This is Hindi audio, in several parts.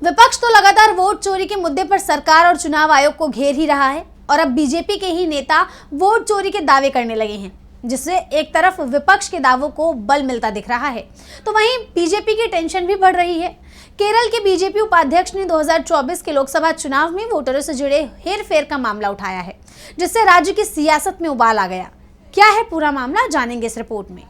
विपक्ष तो लगातार वोट चोरी के मुद्दे पर सरकार और चुनाव आयोग को घेर ही रहा है और अब बीजेपी के ही नेता वोट चोरी के दावे करने लगे हैं, जिससे एक तरफ विपक्ष के दावों को बल मिलता दिख रहा है तो वहीं बीजेपी की टेंशन भी बढ़ रही है। केरल के बीजेपी उपाध्यक्ष ने 2024 के लोकसभा चुनाव में वोटरों से जुड़े हेरफेर का मामला उठाया है, जिससे राज्य की सियासत में उबाल आ गया। क्या है पूरा मामला, जानेंगे इस रिपोर्ट में।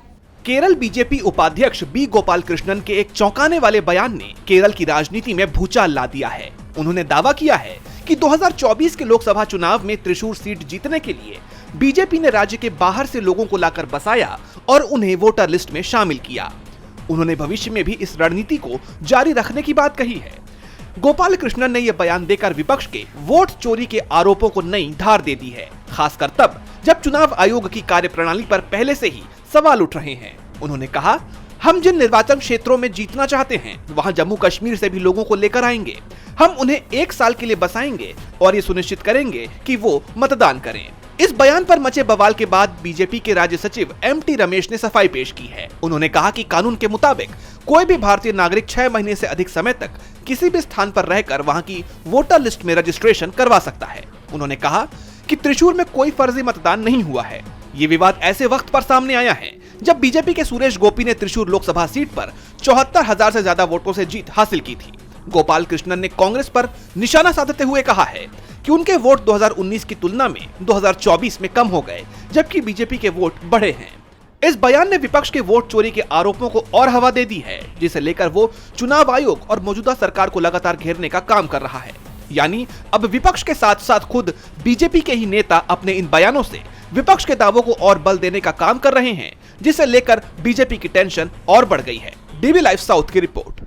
केरल बीजेपी उपाध्यक्ष बी गोपाल कृष्णन के एक चौंकाने वाले बयान ने केरल की राजनीति में भूचाल ला दिया है। उन्होंने दावा किया है कि 2024 के लोकसभा चुनाव में त्रिशूर सीट जीतने के लिए बीजेपी ने राज्य के बाहर से लोगों को लाकर बसाया और उन्हें वोटर लिस्ट में शामिल किया। उन्होंने भविष्य में भी इस रणनीति को जारी रखने की बात कही है। गोपाल कृष्णन ने यह बयान देकर विपक्ष के वोट चोरी के आरोपों को नई धार दे दी है, खासकर तब जब चुनाव आयोग की कार्यप्रणाली पर पहले से ही सवाल उठ रहे हैं। उन्होंने कहा, हम जिन निर्वाचन क्षेत्रों में जीतना चाहते हैं वहां जम्मू कश्मीर से भी लोगों को लेकर आएंगे। हम उन्हें 1 साल के लिए बसाएंगे और ये सुनिश्चित करेंगे कि वो मतदान करें। इस बयान पर मचे बवाल के बाद बीजेपी के राज्य सचिव एमटी रमेश ने सफाई पेश की है। उन्होंने कहा कि कानून के मुताबिक कोई भी भारतीय नागरिक 6 महीने से अधिक समय तक किसी भी स्थान पर रहकर वहां की वोटर लिस्ट में रजिस्ट्रेशन करवा सकता है। उन्होंने कहा कि त्रिशूर में कोई फर्जी मतदान नहीं हुआ है। ये विवाद ऐसे वक्त पर सामने आया है जब बीजेपी के सुरेश गोपी ने त्रिशूर लोकसभा सीट पर 74,000 से ज्यादा वोटों से जीत हासिल की थी। गोपाल कृष्णन ने कांग्रेस पर निशाना साधते हुए कहा है कि उनके वोट 2019 की तुलना में 2024 में कम हो गए, जबकि बीजेपी के वोट बढ़े हैं। इस बयान ने विपक्ष के वोट चोरी के आरोपों को और हवा दे दी है, जिसे लेकर वो चुनाव आयोग और मौजूदा सरकार को लगातार घेरने का काम कर रहा है। यानी अब विपक्ष के साथ साथ खुद बीजेपी के ही नेता अपने इन बयानों से विपक्ष के दावों को और बल देने का काम कर रहे हैं, जिसे लेकर बीजेपी की टेंशन और बढ़ गई है। डीबी लाइव साउथ की रिपोर्ट।